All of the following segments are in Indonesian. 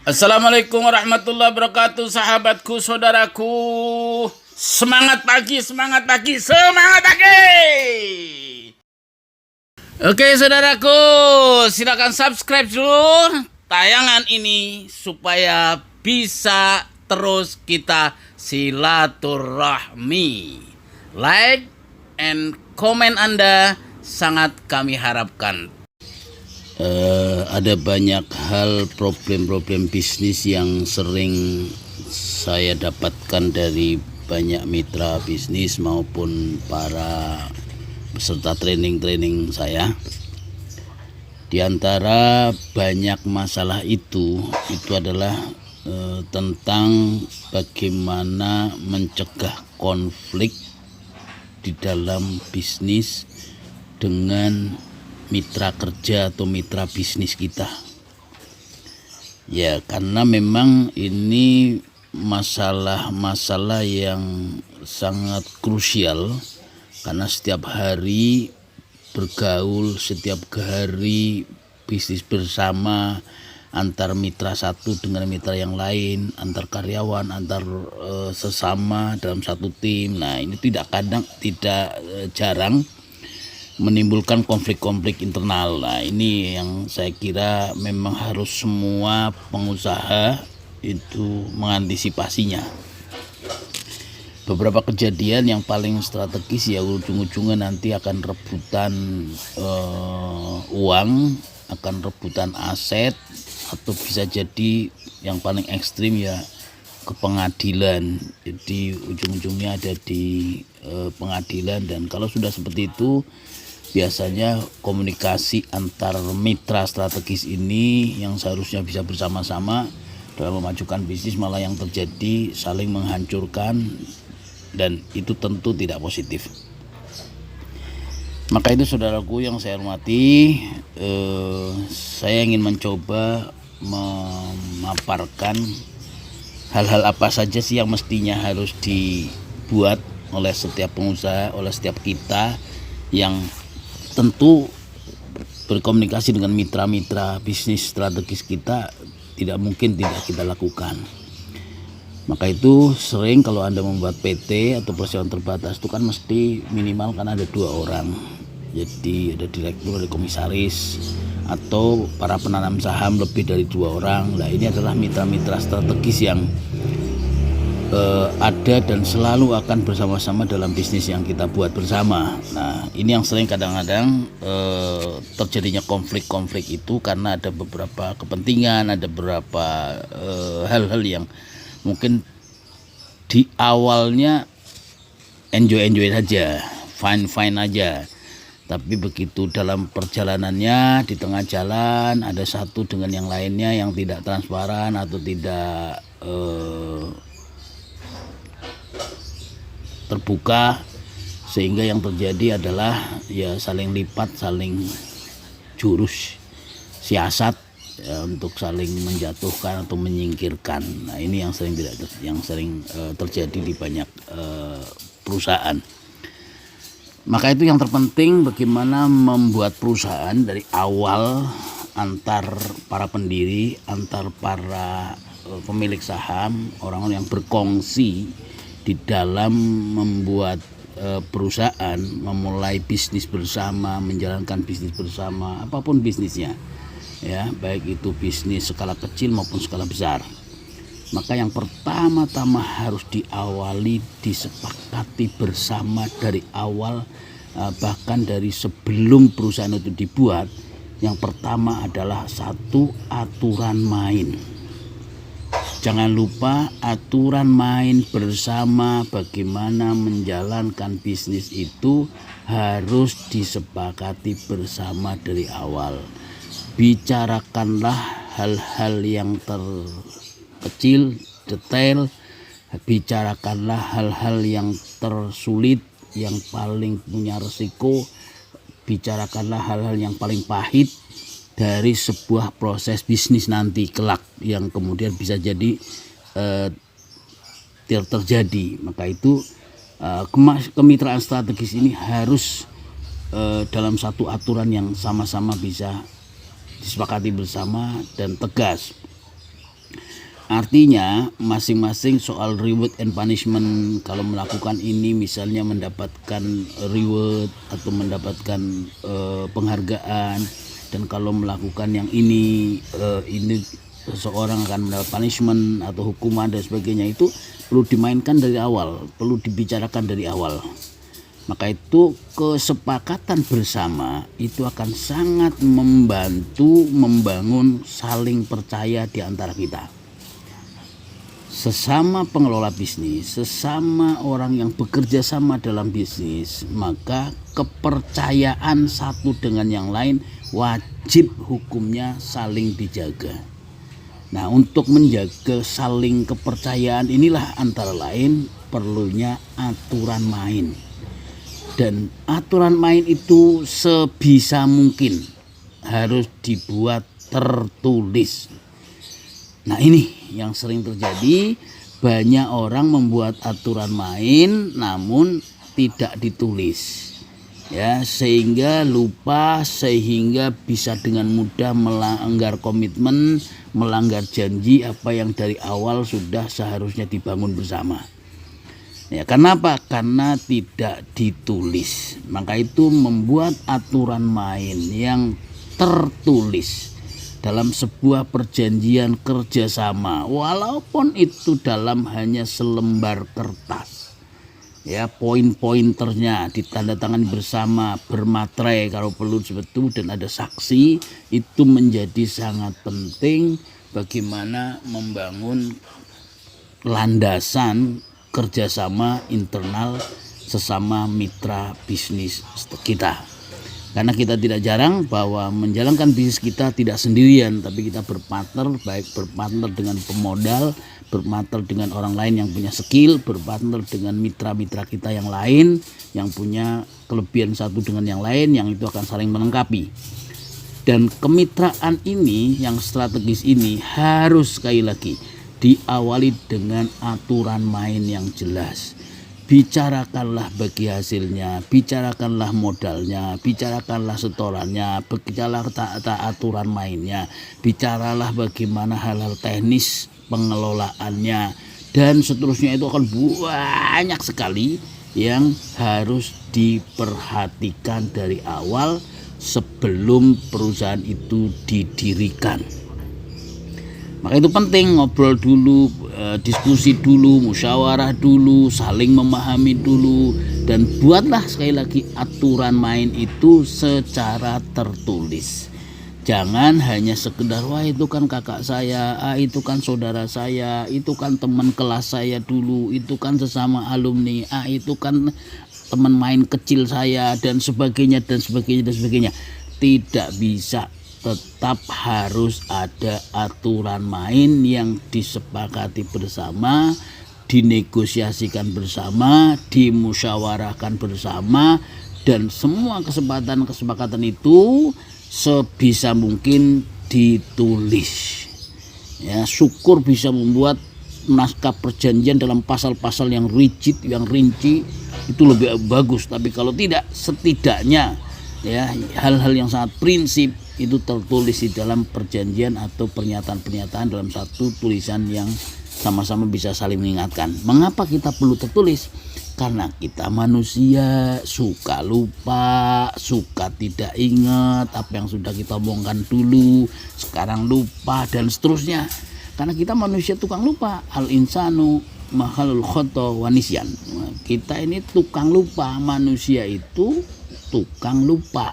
Assalamualaikum warahmatullahi wabarakatuh, sahabatku, saudaraku. Semangat pagi, semangat pagi, semangat pagi. Oke, saudaraku, silakan subscribe dulu tayangan ini supaya bisa terus kita silaturahmi. Like and comment Anda sangat kami harapkan. Ada banyak hal problem-problem bisnis yang sering saya dapatkan dari banyak mitra bisnis maupun para peserta training saya. Di antara banyak masalah itu adalah tentang bagaimana mencegah konflik di dalam bisnis dengan mitra kerja atau mitra bisnis kita. Ya, karena memang ini masalah-masalah yang sangat krusial, karena setiap hari bergaul, setiap hari bisnis bersama antar mitra satu dengan mitra yang lain, antar karyawan, antar sesama dalam satu tim. Nah, ini tidak jarang menimbulkan konflik-konflik internal. Nah, ini yang saya kira memang harus semua pengusaha itu mengantisipasinya. Beberapa kejadian yang paling strategis ya ujung-ujungnya nanti akan rebutan uang, akan rebutan aset, atau bisa jadi yang paling ekstrim ya ke pengadilan. Jadi ujung-ujungnya ada di pengadilan, dan kalau sudah seperti itu biasanya komunikasi antar mitra strategis ini yang seharusnya bisa bersama-sama dalam memajukan bisnis malah yang terjadi saling menghancurkan, dan itu tentu tidak positif. Maka itu saudaraku yang saya hormati, saya ingin mencoba memaparkan hal-hal apa saja sih yang mestinya harus dibuat oleh setiap pengusaha, oleh setiap kita yang tentu berkomunikasi dengan mitra-mitra bisnis strategis kita tidak mungkin tidak kita lakukan. Maka itu sering kalau Anda membuat PT atau perseroan terbatas itu kan mesti minimal kan ada 2 orang. Jadi ada direktur, ada komisaris, atau para penanam saham lebih dari 2 orang. Nah, ini adalah mitra-mitra strategis yang ada dan selalu akan bersama-sama dalam bisnis yang kita buat bersama. Nah, ini yang sering kadang-kadang terjadinya konflik-konflik itu karena ada beberapa kepentingan, ada beberapa hal-hal yang mungkin di awalnya enjoy saja, fine aja, tapi begitu dalam perjalanannya di tengah jalan ada satu dengan yang lainnya yang tidak transparan atau tidak terbuka, sehingga yang terjadi adalah ya saling lipat, saling jurus siasat ya, untuk saling menjatuhkan atau menyingkirkan. Nah, ini yang sering terjadi di banyak perusahaan. Maka itu yang terpenting bagaimana membuat perusahaan dari awal antar para pendiri, antar para pemilik saham, orang-orang yang berkongsi di dalam membuat perusahaan, memulai bisnis bersama, menjalankan bisnis bersama, apapun bisnisnya ya, baik itu bisnis skala kecil maupun skala besar. Maka yang pertama-tama harus diawali, disepakati bersama dari awal, bahkan dari sebelum perusahaan itu dibuat. Yang pertama adalah satu, aturan main. Jangan lupa aturan main bersama bagaimana menjalankan bisnis itu harus disepakati bersama dari awal. Bicarakanlah hal-hal yang terkecil, detail. Bicarakanlah hal-hal yang tersulit, yang paling punya resiko. Bicarakanlah hal-hal yang paling pahit dari sebuah proses bisnis nanti kelak yang kemudian bisa jadi terjadi. Maka itu kemitraan strategis ini harus dalam satu aturan yang sama-sama bisa disepakati bersama dan tegas. Artinya masing-masing soal reward and punishment, kalau melakukan ini misalnya mendapatkan reward atau mendapatkan penghargaan, dan kalau melakukan yang ini seseorang akan mendapat punishment atau hukuman dan sebagainya, itu perlu dimainkan dari awal, perlu dibicarakan dari awal. Maka itu kesepakatan bersama itu akan sangat membantu membangun saling percaya di antara kita. Sesama pengelola bisnis, sesama orang yang bekerja sama dalam bisnis, maka kepercayaan satu dengan yang lain wajib hukumnya saling dijaga. Nah, untuk menjaga saling kepercayaan inilah antara lain perlunya aturan main. Dan aturan main itu sebisa mungkin harus dibuat tertulis. Nah, ini yang sering terjadi, banyak orang membuat aturan main namun tidak ditulis. Ya, sehingga lupa, sehingga bisa dengan mudah melanggar komitmen, melanggar janji apa yang dari awal sudah seharusnya dibangun bersama. Ya, kenapa? Karena tidak ditulis. Maka itu membuat aturan main yang tertulis dalam sebuah perjanjian kerjasama, walaupun itu dalam hanya selembar kertas, ya, poin-pointernya ditandatangani bersama, bermaterai kalau perlu seperti itu, dan ada saksi, itu menjadi sangat penting bagaimana membangun landasan kerjasama internal sesama mitra bisnis kita. Karena kita tidak jarang bahwa menjalankan bisnis kita tidak sendirian, tapi kita berpartner, baik berpartner dengan pemodal, berpartner dengan orang lain yang punya skill, berpartner dengan mitra-mitra kita yang lain yang punya kelebihan satu dengan yang lain, yang itu akan saling melengkapi. Dan kemitraan ini yang strategis ini harus sekali lagi diawali dengan aturan main yang jelas. Bicarakanlah bagi hasilnya, bicarakanlah modalnya, bicarakanlah setorannya, bicaralah aturan mainnya, bicaralah bagaimana hal-hal teknis pengelolaannya, dan seterusnya. Itu akan banyak sekali yang harus diperhatikan dari awal sebelum perusahaan itu didirikan. Maka itu penting, ngobrol dulu, diskusi dulu, musyawarah dulu, saling memahami dulu, dan buatlah sekali lagi aturan main itu secara tertulis. Jangan hanya sekedar, wah itu kan kakak saya, itu kan saudara saya, itu kan teman kelas saya dulu, itu kan sesama alumni, itu kan teman main kecil saya, dan sebagainya dan sebagainya dan sebagainya. Tidak bisa. Tetap harus ada aturan main yang disepakati bersama, dinegosiasikan bersama, dimusyawarahkan bersama, dan semua kesepakatan itu sebisa mungkin ditulis. Ya, syukur bisa membuat naskah perjanjian dalam pasal-pasal yang rigid, yang rinci, itu lebih bagus. Tapi kalau tidak, setidaknya ya hal-hal yang sangat prinsip itu tertulis di dalam perjanjian atau pernyataan-pernyataan dalam satu tulisan yang sama-sama bisa saling mengingatkan. Mengapa kita perlu tertulis? Karena kita manusia, suka lupa, suka tidak ingat apa yang sudah kita omongkan dulu, sekarang lupa, dan seterusnya. Karena kita manusia tukang lupa, al insanu mahalul khoto wanisyan. Kita ini tukang lupa, manusia itu tukang lupa.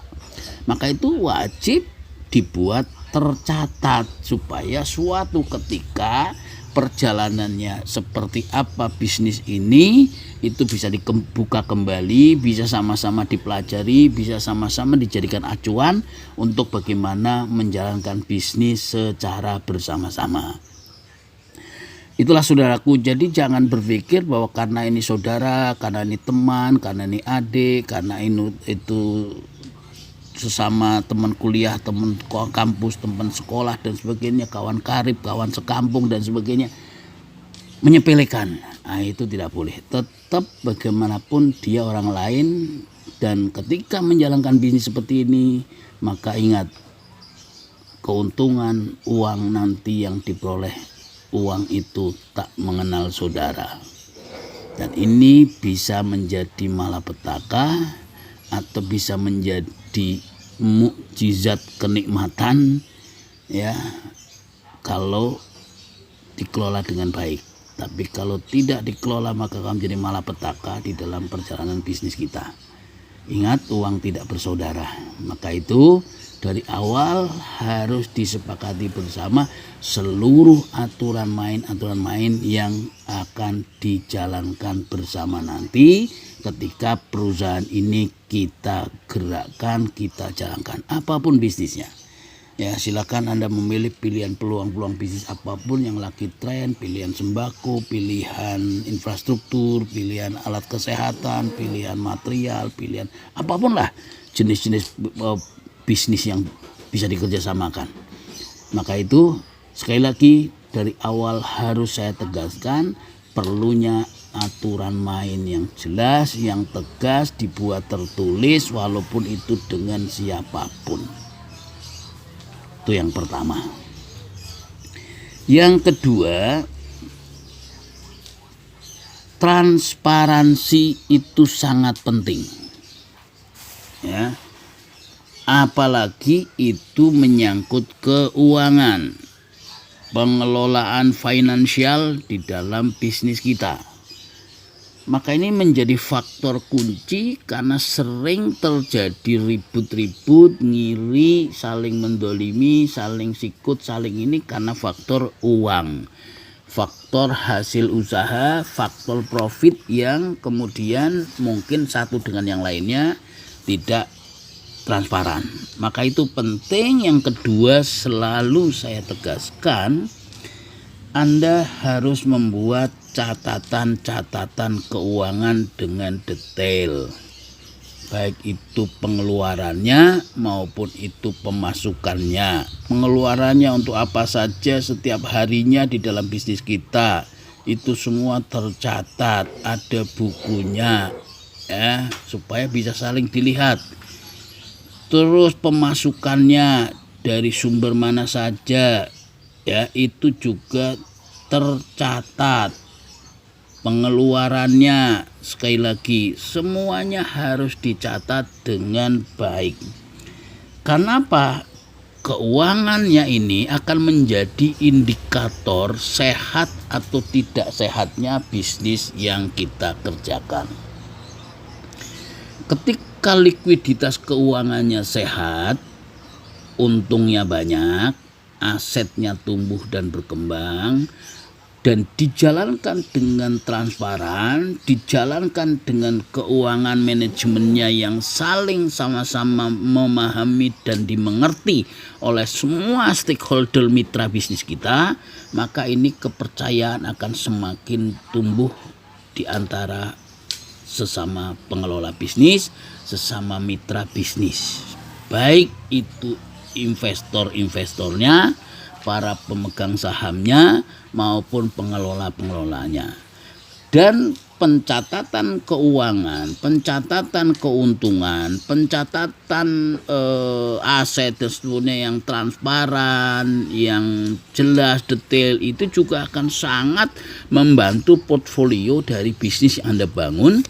Maka itu wajib dibuat tercatat supaya suatu ketika perjalanannya seperti apa bisnis ini itu bisa dibuka kembali, bisa sama-sama dipelajari, bisa sama-sama dijadikan acuan untuk bagaimana menjalankan bisnis secara bersama-sama. Itulah saudaraku, jadi jangan berpikir bahwa karena ini saudara, karena ini teman, karena ini adik, karena itu sesama teman kuliah, teman kampus, teman sekolah dan sebagainya, kawan karib, kawan sekampung dan sebagainya, menyepelekan. Nah, itu tidak boleh. Tetap bagaimanapun dia orang lain, dan ketika menjalankan bisnis seperti ini, maka ingat keuntungan uang nanti yang diperoleh uang itu tak mengenal saudara. Dan ini bisa menjadi malapetaka atau bisa menjadi mukjizat kenikmatan ya kalau dikelola dengan baik. Tapi kalau tidak dikelola maka akan menjadi malapetaka di dalam perjalanan bisnis kita. Ingat, uang tidak bersaudara. Maka itu dari awal harus disepakati bersama seluruh aturan main yang akan dijalankan bersama nanti ketika perusahaan ini kita gerakkan, kita jalankan apapun bisnisnya. Ya, silakan Anda memilih pilihan peluang-peluang bisnis apapun yang lagi tren, pilihan sembako, pilihan infrastruktur, pilihan alat kesehatan, pilihan material, pilihan apapun lah jenis-jenis bisnis yang bisa dikerjasamakan. Maka itu sekali lagi dari awal harus saya tegaskan perlunya aturan main yang jelas, yang tegas, dibuat tertulis walaupun itu dengan siapapun. Itu yang pertama. Yang kedua, transparansi itu sangat penting. Ya. Apalagi itu menyangkut keuangan, pengelolaan finansial di dalam bisnis kita. Maka ini menjadi faktor kunci karena sering terjadi ribut-ribut, ngiri, saling mendolimi, saling sikut, saling ini karena faktor uang. Faktor hasil usaha, faktor profit yang kemudian mungkin satu dengan yang lainnya tidak transparan. Maka itu penting. Yang kedua, selalu saya tegaskan, Anda harus membuat catatan-catatan keuangan dengan detail, baik itu pengeluarannya maupun itu pemasukannya. Pengeluarannya untuk apa saja setiap harinya di dalam bisnis kita, itu semua tercatat, ada bukunya ya, supaya bisa saling dilihat. Terus pemasukannya dari sumber mana saja ya, itu juga tercatat. Pengeluarannya sekali lagi semuanya harus dicatat dengan baik. Karena apa? Keuangannya ini akan menjadi indikator sehat atau tidak sehatnya bisnis yang kita kerjakan. Ketika likuiditas keuangannya sehat, untungnya banyak, asetnya tumbuh dan berkembang, dan dijalankan dengan transparan, dijalankan dengan keuangan manajemennya yang saling sama-sama memahami dan dimengerti oleh semua stakeholder mitra bisnis kita, maka ini kepercayaan akan semakin tumbuh di antara sesama pengelola bisnis, sesama mitra bisnis. Baik itu investor-investornya, para pemegang sahamnya maupun pengelola-pengelolanya. Dan pencatatan keuangan, pencatatan keuntungan, pencatatan aset dan seterusnya yang transparan, yang jelas, detail, itu juga akan sangat membantu portfolio dari bisnis yang Anda bangun,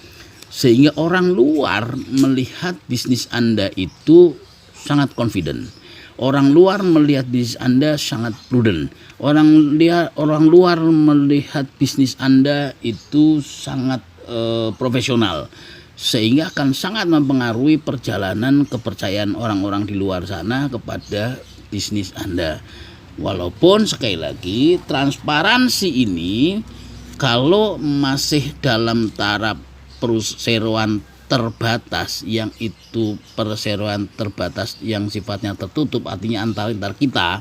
sehingga orang luar melihat bisnis Anda itu sangat confident. Orang luar melihat bisnis Anda sangat prudent. Orang luar melihat bisnis Anda itu sangat profesional, sehingga akan sangat mempengaruhi perjalanan kepercayaan orang-orang di luar sana kepada bisnis Anda. Walaupun sekali lagi transparansi ini kalau masih dalam taraf perseroan terbatas, yang itu perseroan terbatas yang sifatnya tertutup, artinya antar kita,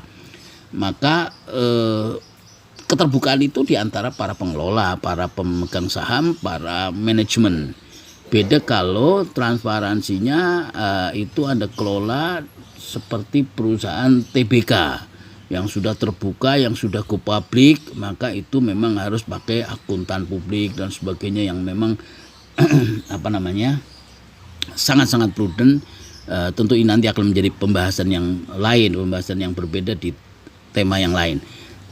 maka keterbukaan itu di antara para pengelola, para pemegang saham, para manajemen. Beda kalau transparansinya itu Anda kelola seperti perusahaan TBK yang sudah terbuka, yang sudah go public, maka itu memang harus pakai akuntan publik dan sebagainya yang memang sangat-sangat prudent. Tentu ini nanti akan menjadi pembahasan yang lain, pembahasan yang berbeda di tema yang lain.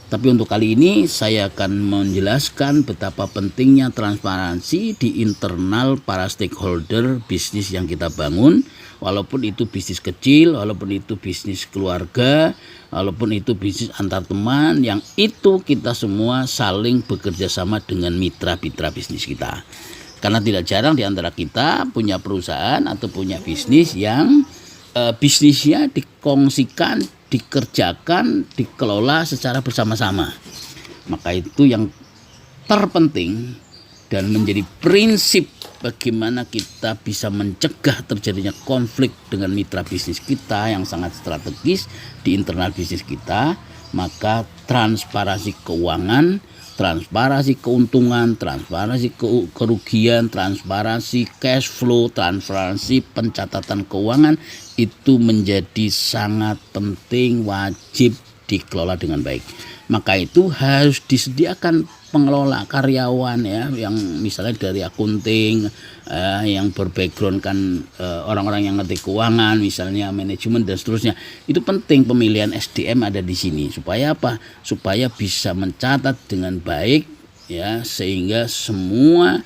Tapi untuk kali ini saya akan menjelaskan betapa pentingnya transparansi di internal para stakeholder bisnis yang kita bangun, walaupun itu bisnis kecil, walaupun itu bisnis keluarga, walaupun itu bisnis antar teman, yang itu kita semua saling bekerja sama dengan mitra-mitra bisnis kita. Karena tidak jarang di antara kita punya perusahaan atau punya bisnis yang bisnisnya dikongsikan, dikerjakan, dikelola secara bersama-sama. Maka itu yang terpenting dan menjadi prinsip bagaimana kita bisa mencegah terjadinya konflik dengan mitra bisnis kita yang sangat strategis di internal bisnis kita. Maka transparansi keuangan, transparansi keuntungan, transparansi kerugian, transparansi cash flow, transparansi pencatatan keuangan itu menjadi sangat penting, wajib dikelola dengan baik. Maka itu harus disediakan pengelola karyawan ya, yang misalnya dari akunting, yang berbackground kan orang-orang yang ngerti keuangan, misalnya manajemen dan seterusnya. Itu penting pemilihan SDM ada di sini supaya apa? Supaya bisa mencatat dengan baik ya, sehingga semua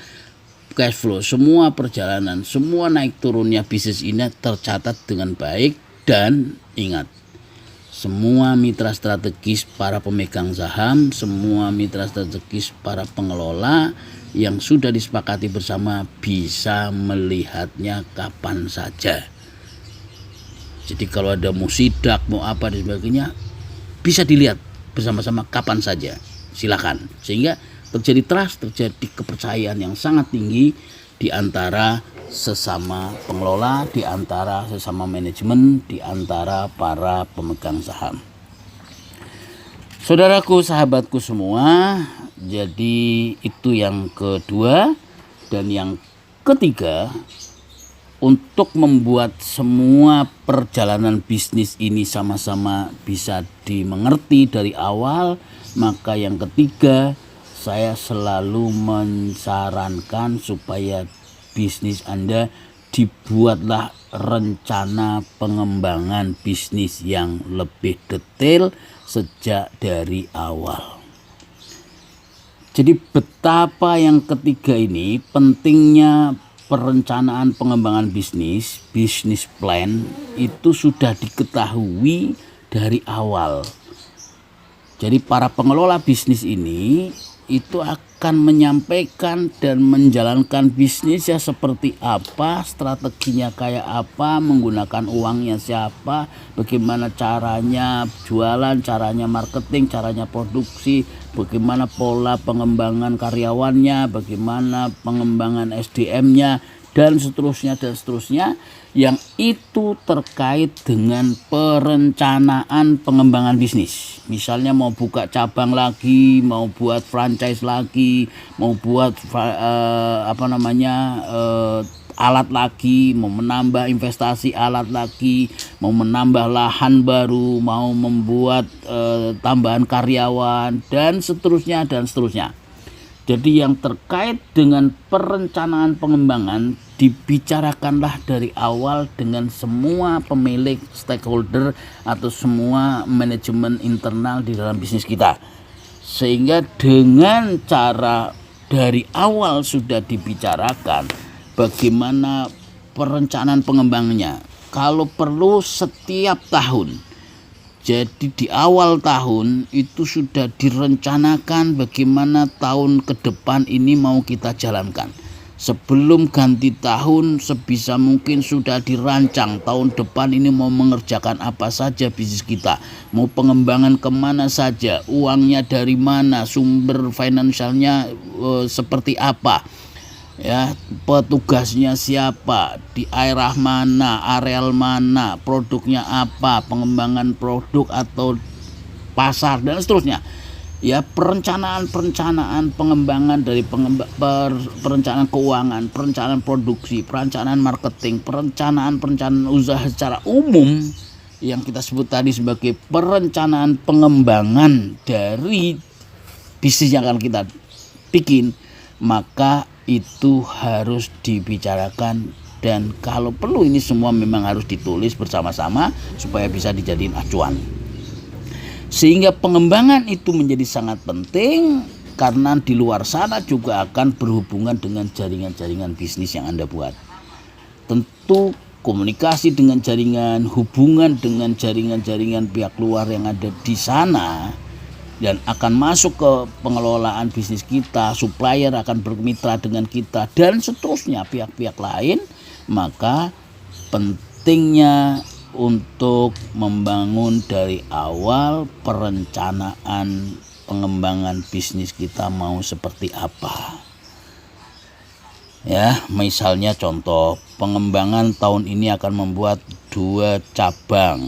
cash flow, semua perjalanan, semua naik turunnya bisnis ini tercatat dengan baik. Dan ingat, semua mitra strategis para pemegang saham, semua mitra strategis para pengelola yang sudah disepakati bersama bisa melihatnya kapan saja. Jadi kalau ada mau sidak, mau apa dan sebagainya, bisa dilihat bersama-sama kapan saja, silakan. Sehingga terjadi trust, terjadi kepercayaan yang sangat tinggi di antara sesama pengelola, di antara sesama manajemen, di antara para pemegang saham. Saudaraku, sahabatku semua, jadi itu yang kedua. Dan yang ketiga, untuk membuat semua perjalanan bisnis ini sama-sama bisa dimengerti dari awal, maka yang ketiga, saya selalu mensarankan supaya bisnis Anda dibuatlah rencana pengembangan bisnis yang lebih detail sejak dari awal. Jadi betapa yang ketiga ini pentingnya perencanaan pengembangan bisnis, bisnis plan itu sudah diketahui dari awal. Jadi para pengelola bisnis ini itu akan menyampaikan dan menjalankan bisnisnya seperti apa, strateginya kayak apa, menggunakan uangnya siapa, bagaimana caranya jualan, caranya marketing, caranya produksi, bagaimana pola pengembangan karyawannya, bagaimana pengembangan SDM-nya, dan seterusnya, yang itu terkait dengan perencanaan pengembangan bisnis. Misalnya mau buka cabang lagi, mau buat franchise lagi, mau buat alat lagi, mau menambah investasi alat lagi, mau menambah lahan baru, mau membuat tambahan karyawan, dan seterusnya. Jadi yang terkait dengan perencanaan pengembangan dibicarakanlah dari awal dengan semua pemilik stakeholder atau semua manajemen internal di dalam bisnis kita. Sehingga dengan cara dari awal sudah dibicarakan bagaimana perencanaan pengembangannya. Kalau perlu setiap tahun. Jadi di awal tahun itu sudah direncanakan bagaimana tahun ke depan ini mau kita jalankan. Sebelum ganti tahun sebisa mungkin sudah dirancang tahun depan ini mau mengerjakan apa saja bisnis kita. Mau pengembangan kemana saja, uangnya dari mana, sumber finansialnya seperti apa. Ya, petugasnya siapa, di daerah mana, areal mana, produknya apa, pengembangan produk atau pasar dan seterusnya. Ya, perencanaan pengembangan dari perencanaan keuangan, perencanaan produksi, perencanaan marketing, perencanaan usaha secara umum yang kita sebut tadi sebagai perencanaan pengembangan dari bisnis yang akan kita bikin, maka itu harus dibicarakan. Dan kalau perlu ini semua memang harus ditulis bersama-sama supaya bisa dijadiin acuan. Sehingga pengembangan itu menjadi sangat penting karena di luar sana juga akan berhubungan dengan jaringan-jaringan bisnis yang Anda buat. Tentu komunikasi dengan jaringan, hubungan dengan jaringan-jaringan pihak luar yang ada di sana dan akan masuk ke pengelolaan bisnis kita, supplier akan bermitra dengan kita dan seterusnya pihak-pihak lain. Maka pentingnya untuk membangun dari awal perencanaan pengembangan bisnis kita mau seperti apa. Ya, misalnya contoh pengembangan tahun ini akan membuat 2 cabang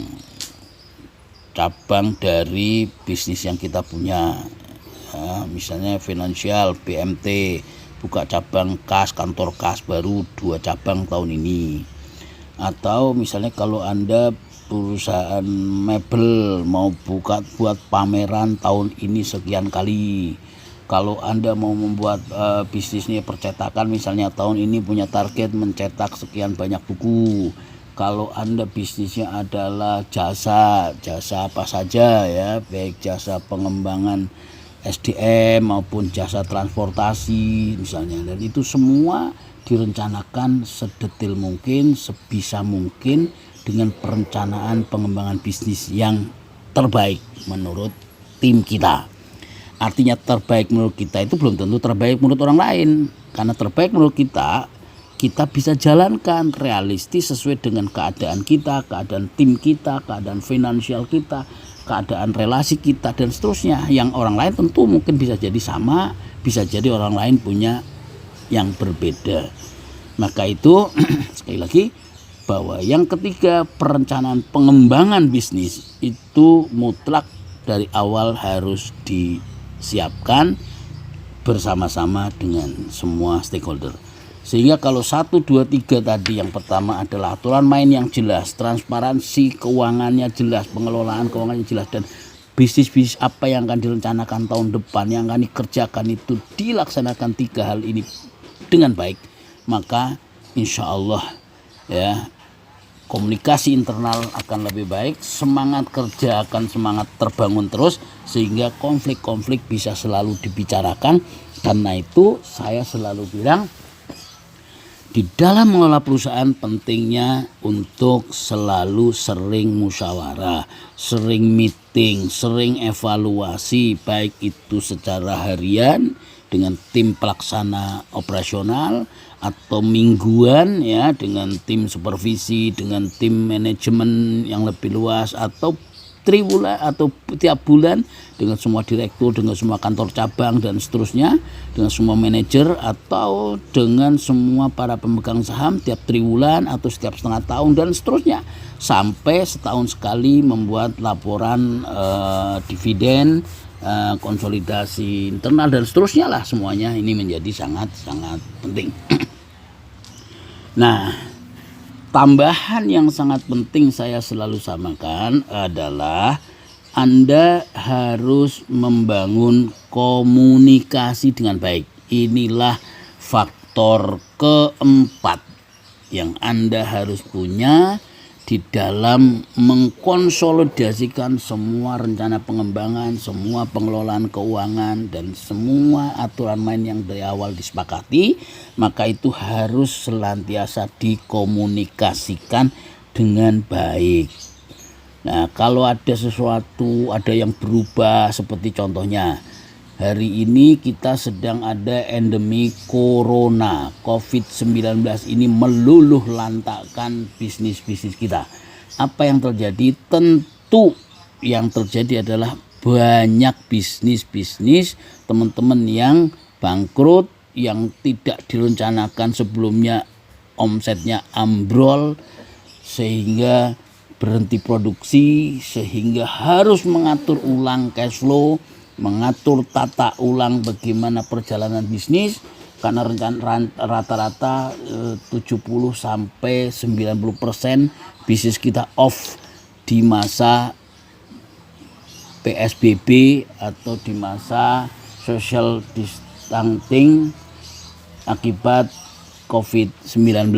dari bisnis yang kita punya. Ya, misalnya finansial BMT buka cabang kas, kantor kas baru 2 cabang tahun ini. Atau misalnya kalau Anda perusahaan mebel mau buat pameran tahun ini sekian kali. Kalau Anda mau membuat bisnisnya percetakan, misalnya tahun ini punya target mencetak sekian banyak buku. Kalau Anda bisnisnya adalah jasa apa saja ya, baik jasa pengembangan SDM maupun jasa transportasi misalnya, dan itu semua direncanakan sedetail mungkin, sebisa mungkin dengan perencanaan pengembangan bisnis yang terbaik menurut tim kita. Artinya terbaik menurut kita itu belum tentu terbaik menurut orang lain. Karena terbaik menurut kita bisa jalankan realistis sesuai dengan keadaan kita, keadaan tim kita, keadaan finansial kita, keadaan relasi kita dan seterusnya. Yang orang lain tentu mungkin bisa jadi sama, bisa jadi orang lain punya yang berbeda. Maka itu sekali lagi bahwa yang ketiga, perencanaan pengembangan bisnis itu mutlak dari awal harus disiapkan bersama-sama dengan semua stakeholder. Sehingga kalau 1, 2, 3 tadi, yang pertama adalah aturan main yang jelas, transparansi keuangannya jelas, pengelolaan keuangannya jelas, dan bisnis-bisnis apa yang akan direncanakan tahun depan, yang akan dikerjakan itu dilaksanakan 3 hal ini dengan baik, maka insya Allah ya komunikasi internal akan lebih baik, semangat kerja akan semangat terbangun terus, sehingga konflik-konflik bisa selalu dibicarakan. Karena itu saya selalu bilang di dalam mengelola perusahaan pentingnya untuk selalu sering musyawarah, sering meeting, sering evaluasi, baik itu secara harian dengan tim pelaksana operasional atau mingguan ya dengan tim supervisi, dengan tim manajemen yang lebih luas, atau triwulan atau tiap bulan dengan semua direktur, dengan semua kantor cabang dan seterusnya, dengan semua manajer, atau dengan semua para pemegang saham tiap triwulan atau setiap setengah tahun dan seterusnya, sampai setahun sekali membuat laporan dividen, konsolidasi internal dan seterusnya lah, semuanya ini menjadi sangat-sangat penting. Nah, tambahan yang sangat penting saya selalu samakan adalah Anda harus membangun komunikasi dengan baik. Inilah faktor keempat yang Anda harus punya di dalam mengkonsolidasikan semua rencana pengembangan, semua pengelolaan keuangan, dan semua aturan main yang dari awal disepakati. Maka itu harus senantiasa dikomunikasikan dengan baik. Nah, kalau ada sesuatu, ada yang berubah, seperti contohnya hari ini kita sedang ada endemi corona, COVID-19 ini meluluh lantakkan bisnis-bisnis kita. Apa yang terjadi? Tentu yang terjadi adalah banyak bisnis-bisnis teman-teman yang bangkrut, yang tidak direncanakan sebelumnya, omsetnya ambrol sehingga berhenti produksi, sehingga harus mengatur ulang cash flow, mengatur tata ulang bagaimana perjalanan bisnis, karena rata-rata 70 sampai 90% bisnis kita off di masa PSBB atau di masa social distancing akibat COVID-19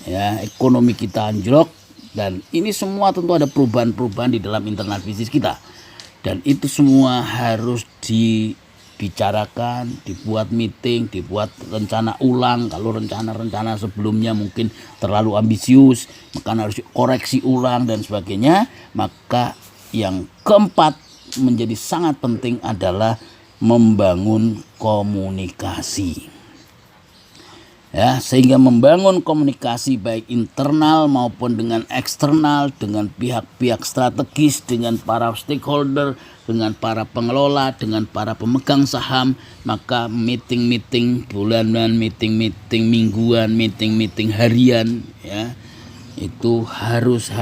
ya. Ekonomi kita anjlok, dan ini semua tentu ada perubahan-perubahan di dalam internal bisnis kita. Dan itu semua harus dibicarakan, dibuat meeting, dibuat rencana ulang. Kalau rencana-rencana sebelumnya mungkin terlalu ambisius, maka harus dikoreksi ulang dan sebagainya. Maka yang keempat menjadi sangat penting adalah membangun komunikasi. Ya, sehingga membangun komunikasi baik internal maupun dengan eksternal, dengan pihak-pihak strategis, dengan para stakeholder, dengan para pengelola, dengan para pemegang saham. Maka meeting-meeting bulanan, meeting-meeting mingguan, meeting-meeting harian, ya, itu harus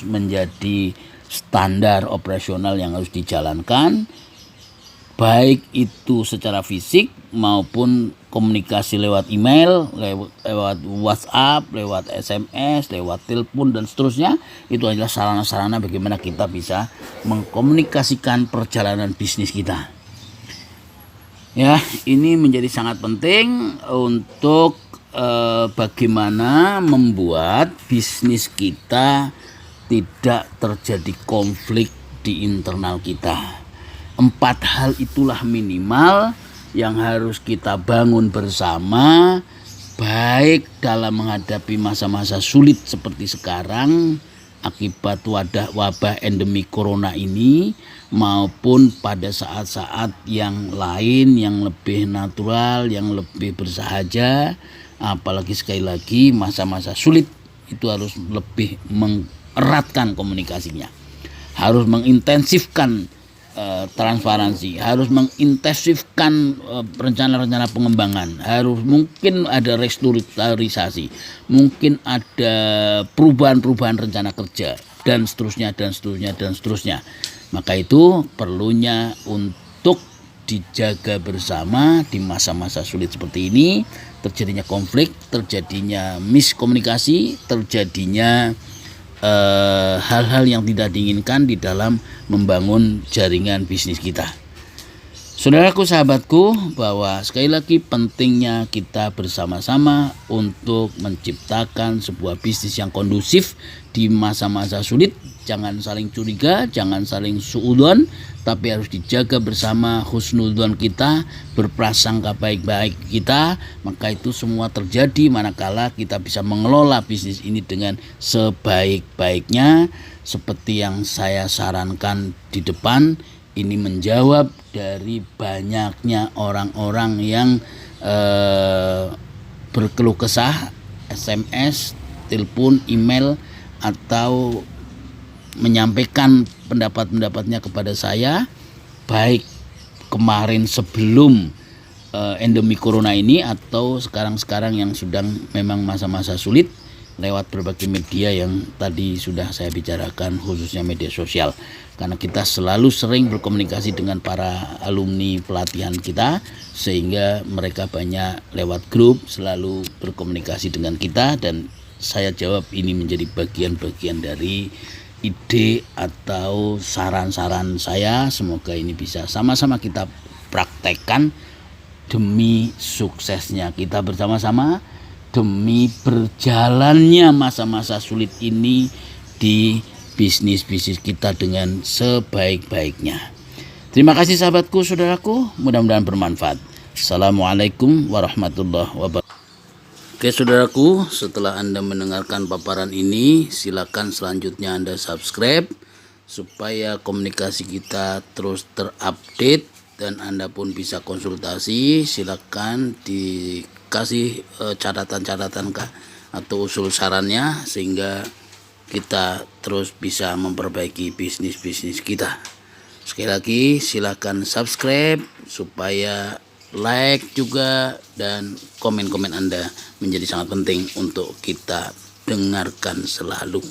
menjadi standar operasional yang harus dijalankan, baik itu secara fisik maupun komunikasi lewat email, lewat WhatsApp, lewat SMS, lewat telepon dan seterusnya. Itu adalah sarana-sarana bagaimana kita bisa mengkomunikasikan perjalanan bisnis kita. Ya, ini menjadi sangat penting untuk bagaimana membuat bisnis kita tidak terjadi konflik di internal kita. 4 hal itulah minimal yang harus kita bangun bersama, baik dalam menghadapi masa-masa sulit seperti sekarang akibat wabah endemi corona ini, maupun pada saat-saat yang lain yang lebih natural, yang lebih bersahaja. Apalagi sekali lagi masa-masa sulit itu harus lebih mengeratkan komunikasinya, harus mengintensifkan transparansi, harus mengintensifkan rencana-rencana pengembangan, harus mungkin ada restrukturisasi, mungkin ada perubahan-perubahan rencana kerja dan seterusnya. Maka itu perlunya untuk dijaga bersama di masa-masa sulit seperti ini. Terjadinya konflik, terjadinya miskomunikasi, terjadinya hal-hal yang tidak diinginkan di dalam membangun jaringan bisnis kita. Saudaraku, sahabatku, bahwa sekali lagi pentingnya kita bersama-sama untuk menciptakan sebuah bisnis yang kondusif di masa-masa sulit. Jangan saling curiga, jangan saling suudzon, tapi harus dijaga bersama husnudzon kita, berprasangka baik-baik kita. Maka itu semua terjadi manakala kita bisa mengelola bisnis ini dengan sebaik-baiknya. Seperti yang saya sarankan di depan, ini menjawab dari banyaknya orang-orang yang berkeluh kesah, SMS, telepon, email, atau menyampaikan pendapat-pendapatnya kepada saya, baik kemarin sebelum endemi corona ini atau sekarang-sekarang yang sedang memang masa-masa sulit, lewat berbagai media yang tadi sudah saya bicarakan, khususnya media sosial. Karena kita selalu sering berkomunikasi dengan para alumni pelatihan kita, sehingga mereka banyak lewat grup selalu berkomunikasi dengan kita, dan saya jawab ini menjadi bagian-bagian dari ide atau saran-saran saya. Semoga ini bisa sama-sama kita praktekkan demi suksesnya kita bersama-sama, demi berjalannya masa-masa sulit ini di bisnis-bisnis kita dengan sebaik-baiknya. Terima kasih sahabatku, saudaraku, mudah-mudahan bermanfaat. Assalamualaikum warahmatullahi wabarakatuh. Oke saudaraku, setelah Anda mendengarkan paparan ini, silakan selanjutnya Anda subscribe supaya komunikasi kita terus terupdate, dan Anda pun bisa konsultasi. Silakan dikasih catatan-catatan atau usul sarannya, sehingga kita terus bisa memperbaiki bisnis-bisnis kita. Sekali lagi silakan subscribe, supaya like juga, dan komen-komen Anda menjadi sangat penting untuk kita dengarkan selalu.